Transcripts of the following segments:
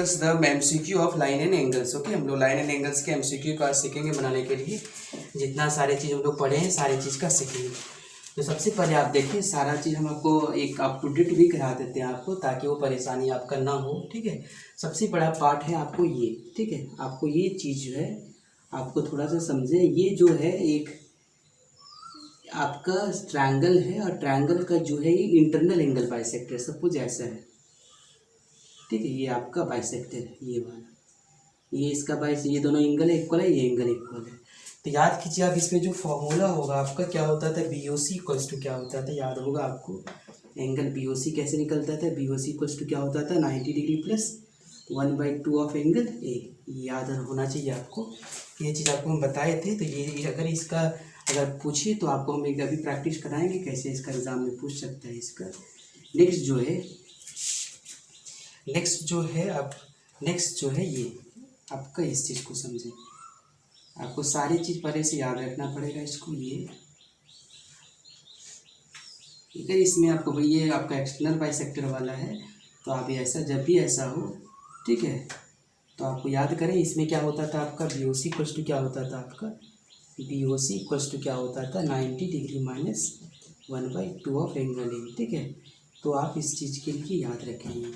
Discuss the MCQ of line and angles. Okay, हम लोग line and angles के MCQ का सीखेंगे बनाने के लिए। जितना सारे चीज़ हम लोग पढ़े हैं सारी चीज़ का सीखेंगे। तो सबसे पहले आप देखिए, सारा चीज़ हम आपको एक अप टू डेट भी करा देते हैं आपको, ताकि वो परेशानी आपका ना हो। ठीक है, सबसे बड़ा पार्ट है आपको ये। ठीक है, आपको ये चीज़ जो है आपको थोड़ा सा समझे। ये जो है एक आपका ट्रायंगल है, और ट्रायंगल का जो है ये इंटरनल एंगल बाइसेक्टर सपोज ऐसा है। ठीक है, ये आपका बाइसेक्टर है, ये वाला, ये इसका ये दोनों एंगल इक्वल है, ये एंगल इक्वल है। तो याद कीजिए आप, इसमें जो फॉर्मूला होगा आपका क्या होता था, B O C equals to क्या होता था, याद होगा आपको। एंगल बी ओ सी कैसे निकलता था, B O C equals to क्या होता था, 90 degree plus 1/2 of angle A. याद होना चाहिए आपको, ये चीज़ आपको हम बताए थे। तो ये अगर इसका अगर पूछिए तो आपको हम एक अभी प्रैक्टिस कराएंगे कैसे इसका एग्जाम में पूछ सकता है इसका। नेक्स्ट जो है ये आपका, इस चीज़ को समझें। आपको सारी चीज़ पहले से याद रखना पड़ेगा इसको। ये ठीक है, इसमें आपको ये आपका एक्सटर्नल बाइसेक्टर वाला है। तो आप ऐसा जब भी ऐसा हो, ठीक है, तो आपको याद करें इसमें क्या होता था आपका, B O C equals to क्या होता था आपका, B O C equals to क्या होता था, 90 degree minus 1/2 of angle A. ठीक है, तो आप इस चीज़ के लिए याद रखेंगे।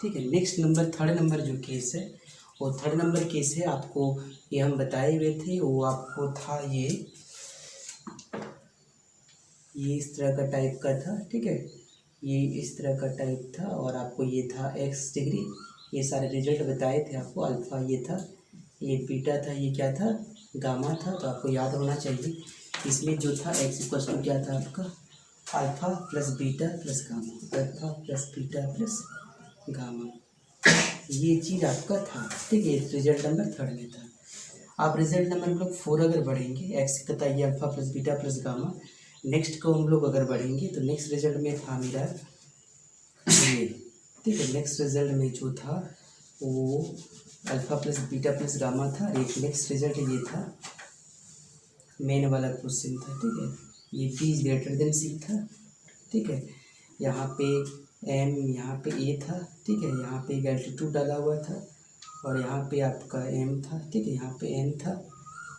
ठीक है, नेक्स्ट नंबर, थर्ड नंबर जो केस है, वो थर्ड नंबर केस है आपको ये हम बताए हुए थे। वो आपको था ये इस तरह का टाइप का था। ठीक है, ये इस तरह का टाइप था, और आपको ये था x डिग्री, ये सारे रिजल्ट बताए थे आपको। अल्फ़ा ये था, ये बीटा था, ये क्या था, गामा था। तो आपको याद होना चाहिए इसमें जो था x इक्वल्स टू क्या था आपका, alpha plus beta plus gamma, alpha plus beta plus gamma, ये चीज़ आपका था। ठीक है, रिजल्ट नंबर थर्ड में था। आप रिजल्ट नंबर हम लोग 4 अगर बढ़ेंगे, एक्स का ये alpha plus beta plus gamma, next को हम लोग अगर बढ़ेंगे तो नेक्स्ट रिजल्ट में था मेरा ये। ठीक है, नेक्स्ट रिजल्ट में जो था वो alpha plus beta plus gamma था। एक नेक्स्ट रिजल्ट ये था, मेन वाला क्वेश्चन था। ठीक है, ये p is greater than c था। ठीक है, यहाँ पे m, यहाँ पे a था। ठीक है, यहाँ पे एक एल्टीट्यूड डाला हुआ था, और यहाँ पे आपका m था। ठीक है, यहाँ पे n था,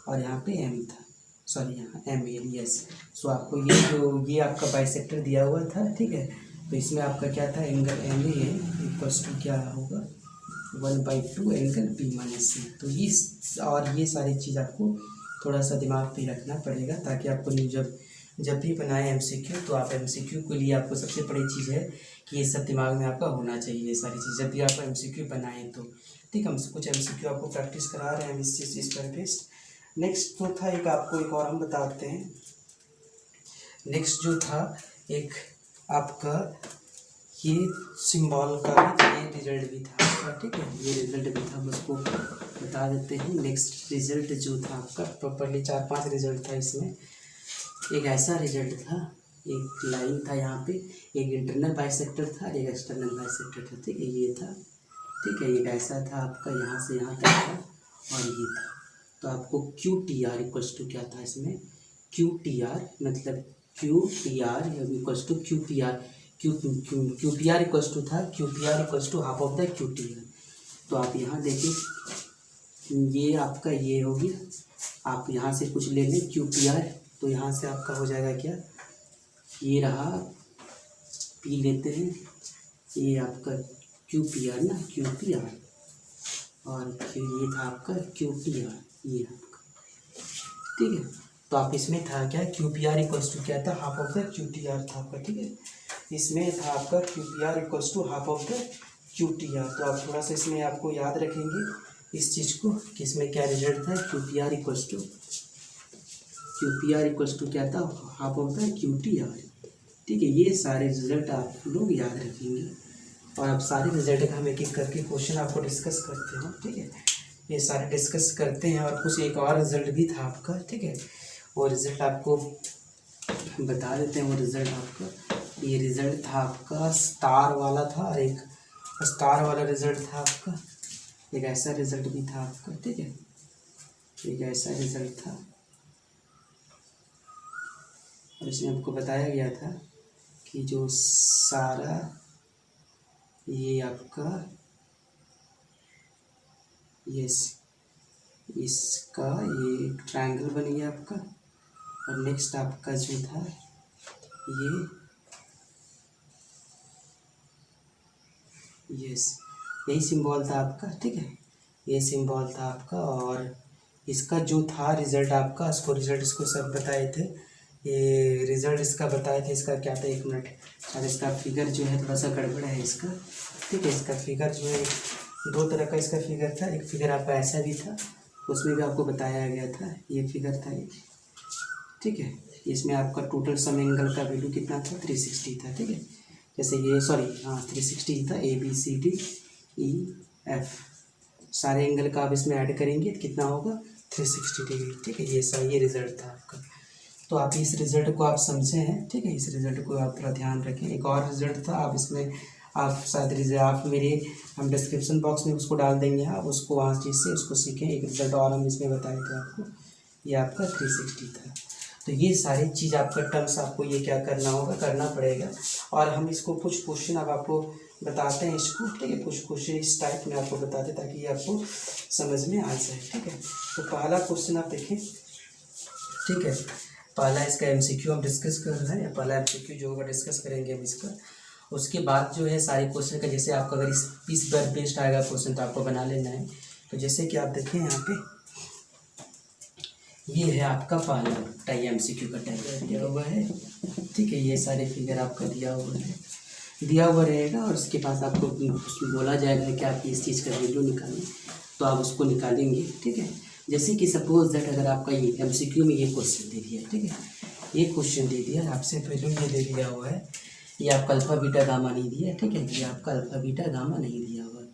और यहाँ पे m था, सॉरी यहाँ m है, यस। सो आपको ये आपका बाइसेक्टर दिया हुआ था। ठीक है, तो इसमें आपका क्या था, angle M A equals to क्या होगा, 1/2 एंगल बी माइनस सी। तो ये सारी चीज़ आपको थोड़ा सा दिमाग पे रखना पड़ेगा, ताकि आपको जब भी बनाए एमसीक्यू, तो आप एमसीक्यू के लिए आपको सबसे बड़ी चीज़ है कि ये सब दिमाग में आपका होना चाहिए। ये सारी चीज़ जब भी आप एमसीक्यू बनाएं तो ठीक, हम कुछ एमसीक्यू आपको प्रैक्टिस करा रहे हैं इस पर बेस्ड। नेक्स्ट जो था एक आपको एक और हम बताते हैं। नेक्स्ट जो था एक आपका ये सिंबल का भी ये रिजल्ट भी था आपका। ठीक है, ये रिजल्ट भी था, हम उसको बता देते हैं। नेक्स्ट रिजल्ट जो था आपका प्रॉपरली 4-5 रिजल्ट था इसमें। एक ऐसा रिजल्ट था, एक लाइन था यहाँ पे, एक इंटरनल बाइसेक्टर था, एक एक्सटर्नल बाइसेक्टर था। ठीक है, ये था। ठीक है, एक ऐसा था आपका, यहाँ से यहाँ तक था, और ये था। तो आपको Q T R equals to क्या था इसमें, क्यू टी आर मतलब Q T R equals to Q P R, Q P R equals to था, Q P R equals to half of the Q T R. तो आप यहाँ देखिए, ये आपका ये होगी, आप यहाँ से कुछ ले लें क्यू पी आर, तो यहाँ से आपका हो जाएगा क्या, ये रहा पी लेते हैं, ये आपका क्यू पी आर ना, क्यू पी आर, और ये था आपका क्यू टी आर, ये आपका। ठीक है, तो आप इसमें था क्या, Q P R equals to क्या था, half of the Q T R था आपका। ठीक है, इसमें था आपका Q P R equals to half of the Q T R. तो आप थोड़ा सा इसमें आपको याद रखेंगे इस चीज़ को कि इसमें क्या रिजल्ट था, Q P R equals to क्या था, half of the Q T R. ठीक है, ये सारे रिजल्ट आप लोग याद रखेंगे, और अब सारे रिजल्ट का हम एक एक करके क्वेश्चन आपको डिस्कस करते हैं। ठीक है, ये सारे डिस्कस करते हैं, और कुछ एक और रिजल्ट भी था आपका। ठीक है, वो रिज़ल्ट आपको बता देते हैं। वो रिज़ल्ट आपका, ये रिज़ल्ट था आपका स्टार वाला था, और एक स्टार वाला रिज़ल्ट था आपका, एक ऐसा रिज़ल्ट भी था आपका। ठीक है, एक ऐसा रिज़ल्ट था, और इसमें आपको बताया गया था कि जो सारा ये आपका यस, इसका ये ट्रायंगल बन गया आपका। और नेक्स्ट आपका जो था ये, यस, यही सिंबल था आपका, ठीक है, ये सिंबल था आपका। और इसका जो था रिज़ल्ट आपका, इसको रिज़ल्ट इसको सब बताए थे, ये रिज़ल्ट इसका बताए थे। इसका क्या था, एक मिनट, और इसका फिगर जो है थोड़ा सा गड़बड़ है इसका, ठीक है। इसका फिगर जो है दो तरह का इसका फिगर था। एक फिगर आपका ऐसा भी था, उसमें भी आपको बताया गया था, ये फिगर था ये, ठीक है। इसमें आपका टोटल सम एंगल का वैल्यू कितना था, 360 था, ठीक है। जैसे ये, सॉरी, हाँ 360 था, ABCDEF सारे एंगल का आप इसमें ऐड करेंगे तो कितना होगा, 360 डिग्री, ठीक है। ये ये रिज़ल्ट था आपका। तो आप इस रिज़ल्ट को आप समझे हैं, ठीक है। इस रिज़ल्ट को आप थोड़ा ध्यान रखें। एक और रिज़ल्ट था, आप इसमें आप शायद रिजल्ट आप मेरे हम डिस्क्रिप्शन बॉक्स में उसको डाल देंगे, आप उसको वहाँ चीज़ से उसको सीखें। एक रिज़ल्ट और हम इसमें बताए थे आपको, ये आपका 360 था। तो ये सारी चीज़ आपका टर्म्स आपको ये क्या करना होगा, करना पड़ेगा। और हम इसको कुछ क्वेश्चन अब आपको बताते हैं इसको, ठीक है। कुछ क्वेश्चन इस टाइप में आपको बताते हैं ताकि ये आपको समझ में आ जाए, ठीक है। तो पहला क्वेश्चन आप देखें, ठीक है। पहला इसका MCQ हम डिस्कस कर रहे हैं, या पहला MCQ जो होगा डिस्कस करेंगे हम इसका। उसके बाद जो है सारे क्वेश्चन का, जैसे आपका अगर इस बार बेस्ट आएगा क्वेश्चन तो आपको बना लेना है। तो जैसे कि आप देखें यहाँ पे, ये है आपका पहला MCQ का टाइप दिया हुआ है, ठीक है। ये सारे फिगर आपका दिया हुआ रहेगा, और उसके बाद आपको बोला जाएगा कि आप इस चीज़ का वैल्यू निकालें, तो आप उसको निकालेंगे, ठीक है। जैसे कि सपोज दैट अगर आपका ये MCQ में ये क्वेश्चन दे दिया, ठीक है, ये क्वेश्चन दे दिया आपसे, वैल्यू ये दे दिया हुआ है, ये आपका अल्फ़ा बीटा गामा नहीं दिया, ठीक है। ये आपका अल्फ़ा बीटा गामा नहीं दिया हुआ है,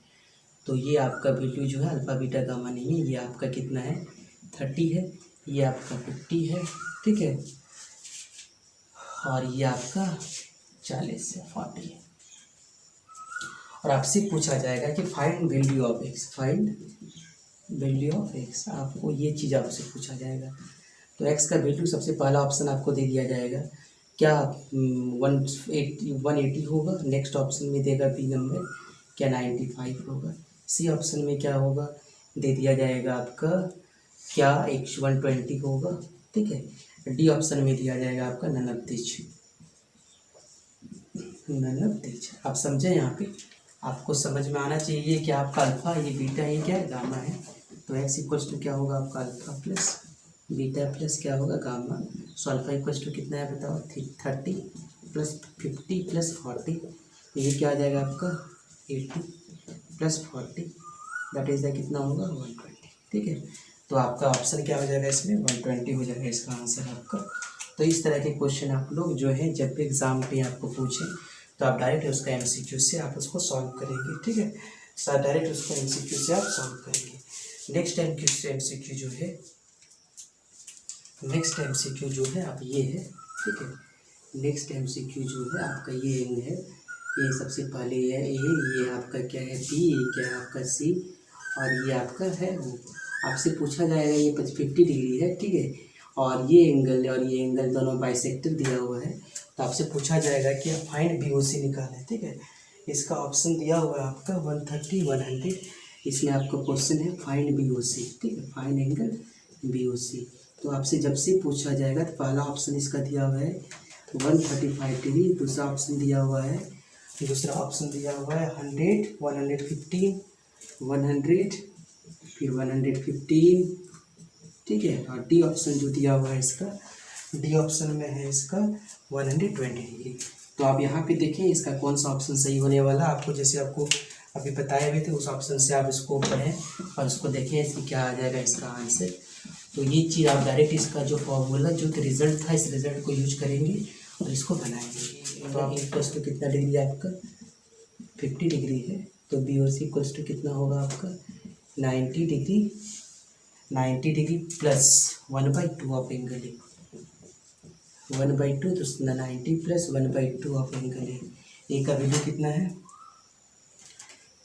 तो ये आपका वैल्यू जो है अल्फ़ा बीटा गामा नहीं है, ये आपका कितना है, 30 है, ये आपका 50 है, ठीक है। और ये आपका 40 से 40 है। और आपसे पूछा जाएगा कि find value of x, find value of x, आपको ये चीज़ आपसे पूछा जाएगा। तो एक्स का वैल्यू सबसे पहला ऑप्शन आपको दे दिया जाएगा, क्या 180 होगा। नेक्स्ट ऑप्शन में देगा बी नंबर, क्या 95 होगा। सी ऑप्शन में क्या होगा, दे दिया जाएगा आपका क्या 120 होगा, ठीक है। डी ऑप्शन में दिया जाएगा आपका नन ऑफ दिस। आप समझे, यहाँ पे आपको समझ में आना चाहिए कि आपका अल्फा, ये बीटा, ये क्या है, गामा है। तो एक्स इक्वल्स टू क्या होगा आपका, अल्फा प्लस बीटा प्लस क्या होगा, gamma. So alpha equals to कितना है बताओ, 30 प्लस 50 प्लस 40, तो ये क्या आ जाएगा आपका 80 प्लस 40, दैट इज द कितना होगा 120, ठीक है। तो आपका ऑप्शन क्या हो जाएगा इसमें, 120 हो जाएगा इसका आंसर आपका। तो इस तरह के क्वेश्चन आप लोग जो है जब भी एग्ज़ाम पे आपको पूछें तो आप डायरेक्ट उसका MCQ से आप उसको सॉल्व करेंगे, ठीक है। सर डायरेक्ट उसको MCQ से आप सॉल्व करेंगे। नेक्स्ट MCQ जो है, नेक्स्ट MCQ जो है आप ये है, ठीक है। नेक्स्ट MCQ जो है आपका ये है, ये सबसे पहले है ये आपका क्या है B, ये क्या है आपका C, और ये आपका है वो। आपसे पूछा जाएगा ये 50 डिग्री है, ठीक है, और ये एंगल दोनों बाइसेक्टर दिया हुआ है। तो आपसे पूछा जाएगा कि आप फाइंड BOC निकालें, ठीक है। इसका ऑप्शन दिया हुआ है आपका 130 100, इसमें आपका क्वेश्चन है फाइंड BOC, ठीक है, फाइंड एंगल BOC। तो आपसे जब से पूछा जाएगा तो पहला ऑप्शन इसका दिया हुआ है 135 डिग्री, दूसरा ऑप्शन दिया हुआ है 100 115 100 फिर 115, ठीक है। और डी ऑप्शन जो दिया हुआ है इसका, डी ऑप्शन में है इसका 120 डिग्री। तो आप यहाँ पे देखें इसका कौन सा ऑप्शन सही होने वाला है। आपको जैसे आपको अभी बताए हुए थे उस ऑप्शन से आप इसको पढ़ें और इसको देखें इसकी क्या आ जाएगा इसका आंसर। तो ये चीज़ आप डायरेक्ट इसका जो फॉर्मूला जो कि रिजल्ट था, इस रिजल्ट को यूज करेंगे और इसको बनाएंगे। तो आप इक्वल्स टू कितना डिग्री आपका 50 डिग्री है, तो BOC इक्वल्स टू कितना होगा आपका 90 degree, 90 degree plus 1/2 of angle है, 1/2, तो 90 प्लस 1/2 ऑफ एंगल है। ए का वैल्यू कितना है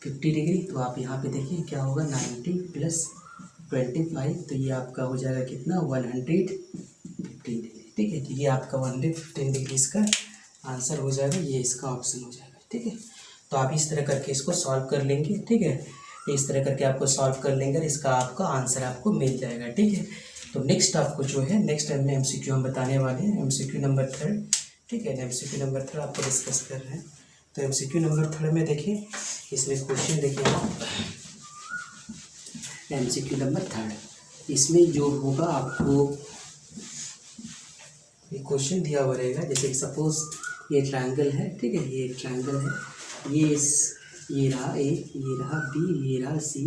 50 डिग्री। तो आप यहाँ पे देखिए क्या होगा 90 प्लस 25, तो ये आपका हो जाएगा कितना 115 डिग्री, ठीक है। तो ये आपका 115 डिग्री इसका आंसर हो जाएगा, ये इसका ऑप्शन हो जाएगा, ठीक है। तो आप इस तरह करके इसको सॉल्व कर लेंगे, ठीक है। तो इस तरह करके आपको सॉल्व कर लेंगे और इसका आपका आंसर आपको मिल जाएगा, ठीक है। तो नेक्स्ट आपको जो है नेक्स्ट MCQ हम बताने वाले हैं, MCQ नंबर 3, ठीक है। MCQ नंबर 3 आपको डिस्कस कर रहे हैं। तो MCQ नंबर 3 में देखिए, इसमें क्वेश्चन देखिए आप, MCQ नंबर 3 इसमें जो होगा आपको एक क्वेश्चन दिया हुआ रहेगा, जैसे कि सपोज ये ट्रायंगल है, ठीक है, ये ट्रायंगल है, ये रहा ए, ये रहा बी, ये रहा सी,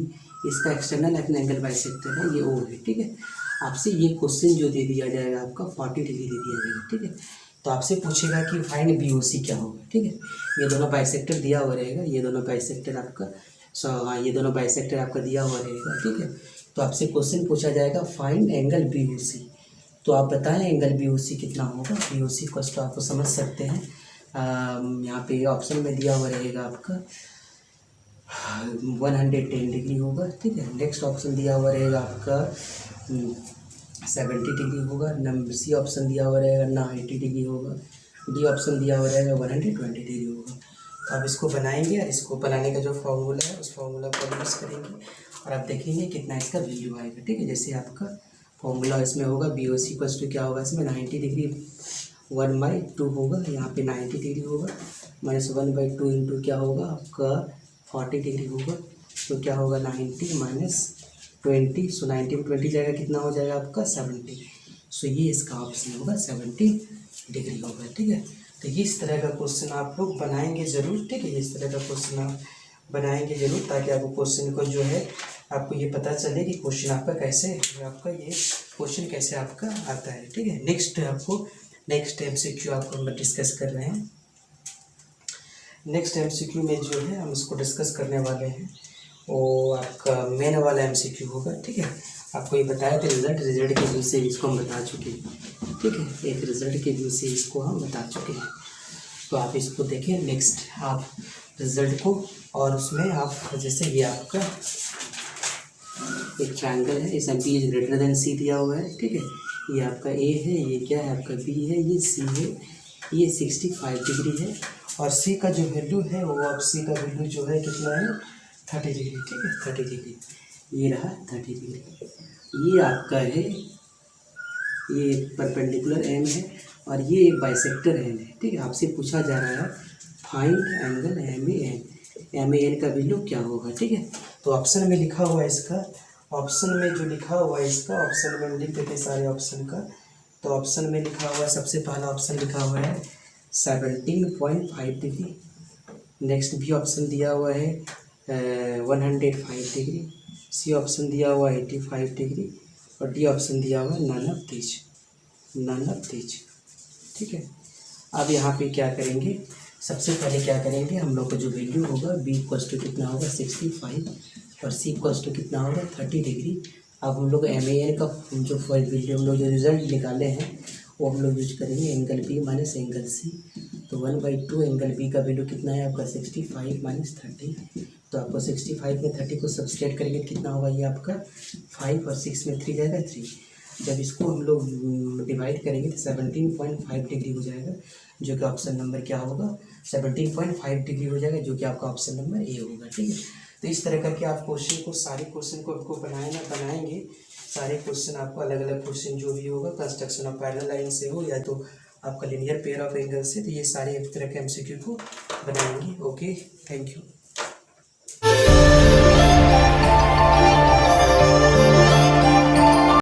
इसका एक्सटर्नल एंगल बाइसेक्टर है, ये ओ है, ठीक है। आपसे ये क्वेश्चन जो दे दिया जाएगा आपका 40 डिग्री दे दिया जाएगा, ठीक है। तो आपसे पूछेगा कि फाइंड BOC क्या होगा, ठीक है। ये दोनों बाइसेक्टर दिया हुआ रहेगा, ये दोनों बाइसेक्टर आपका ये दोनों बाइसेक्टर आपका दिया हुआ रहेगा, ठीक है। तो आपसे क्वेश्चन पूछा जाएगा फाइंड एंगल BOC। तो आप बताएं एंगल BOC कितना होगा। BOC को तो आपको समझ सकते हैं, यहाँ पे ऑप्शन में दिया हुआ रहेगा आपका 110 डिग्री होगा, ठीक है। नेक्स्ट ऑप्शन दिया हुआ रहेगा आपका 70 डिग्री होगा, C ऑप्शन दिया हुआ रहेगा 90 डिग्री होगा, D ऑप्शन दिया हुआ रहेगा 120 डिग्री होगा। तो आप इसको बनाएंगे और इसको बनाने का जो फॉर्मूला है उस फॉर्मूला को यूज़ करेंगे और आप देखेंगे कितना इसका वैल्यू आएगा, ठीक है। जैसे आपका फॉर्मूला इसमें होगा BOC इक्वल्स टू क्या होगा, इसमें 90 डिग्री 1/2 होगा, यहाँ पे 90 डिग्री होगा, माइनस 1/2 इंटू क्या होगा आपका 40 डिग्री होगा। तो क्या होगा 90 माइनस 20, सो 90 में 20 जाएगा, कितना हो जाएगा आपका 70। सो ये इसका ऑप्शन होगा 70 डिग्री होगा, ठीक है। तो इस तरह का क्वेश्चन आप लोग बनाएंगे ज़रूर, ठीक है। इस तरह का क्वेश्चन आप बनाएंगे ज़रूर, ताकि आपको क्वेश्चन को जो है आपको ये पता चले कि क्वेश्चन आपका कैसे आपका ये क्वेश्चन कैसे आपका आता है, ठीक है। नेक्स्ट MCQ आपको हम डिस्कस कर रहे हैं। नेक्स्ट MCQ में जो है हम इसको डिस्कस करने वाले हैं, वो आपका मेन वाला MCQ होगा, ठीक है। आपको ये बताया था रिजल्ट के व्यू से इसको हम बता चुके हैं, ठीक है। एक रिजल्ट के व्यू से इसको हम बता चुके हैं। तो आप इसको देखें नेक्स्ट आप रिजल्ट को, और उसमें आप जैसे ये आपका एक ट्रायंगल है, इसमें B is greater than C दिया हुआ है, ठीक है। ये आपका A है, ये क्या है आपका B है, ये C है, ये 65 डिग्री है, और C का जो वैल्यू है वो अब C का वैल्यू जो है कितना है 30 डिग्री, ठीक है, 30 डिग्री। ये रहा 30 डिग्री। ये आपका है, ये परपेंडिकुलर M है और ये एक बाइसेक्टर M है, ठीक है। आपसे पूछा जा रहा है फाइंड एंगल MAN का वैल्यू क्या होगा, ठीक है। तो ऑप्शन में लिखा हुआ है इसका, ऑप्शन में जो लिखा हुआ है इसका, ऑप्शन में हम लिख देते हैं सारे ऑप्शन का। तो ऑप्शन में लिखा हुआ है, सबसे पहला ऑप्शन लिखा हुआ है 17.5 डिग्री, नेक्स्ट B ऑप्शन दिया हुआ है 105 डिग्री, C ऑप्शन दिया हुआ है 85 डिग्री, और D ऑप्शन दिया हुआ है नन ऑफ दीज, ठीक है। अब यहाँ पे क्या करेंगे, सबसे पहले क्या करेंगे, हम लोग का जो वैल्यू होगा B इक्वल्स टू कितना होगा 65 और C इक्वल्स टू कितना होगा 30 डिग्री। अब हम लोग MAN का जो वैल्यू हम लोग जो रिजल्ट निकाले हैं वो हम लोग यूज करेंगे angle B minus angle C। तो 1/2 एंगल B का वैल्यू कितना है आपका 65 माइनस 30। तो आपको 65 में 30 को सब्सट्रैक्ट करेंगे कितना होगा, ये आपका 5 और 6 में 3 जाएगा 3। जब इसको हम लोग डिवाइड करेंगे तो 17.5 डिग्री हो जाएगा, जो कि ऑप्शन नंबर क्या होगा 17.5 डिग्री हो जाएगा, जो कि आपका ऑप्शन नंबर A होगा, ठीक है। तो इस तरह करके आप क्वेश्चन को सारे क्वेश्चन को आपको बनाएंगे सारे क्वेश्चन आपको अलग अलग क्वेश्चन जो भी होगा कंस्ट्रक्शन ऑफ पैरेलल लाइन से हो या तो आपका लीनियर पेयर ऑफ एंगल से, तो ये सारे एक तरह के MCQ को बनाएंगे। Okay, thank you.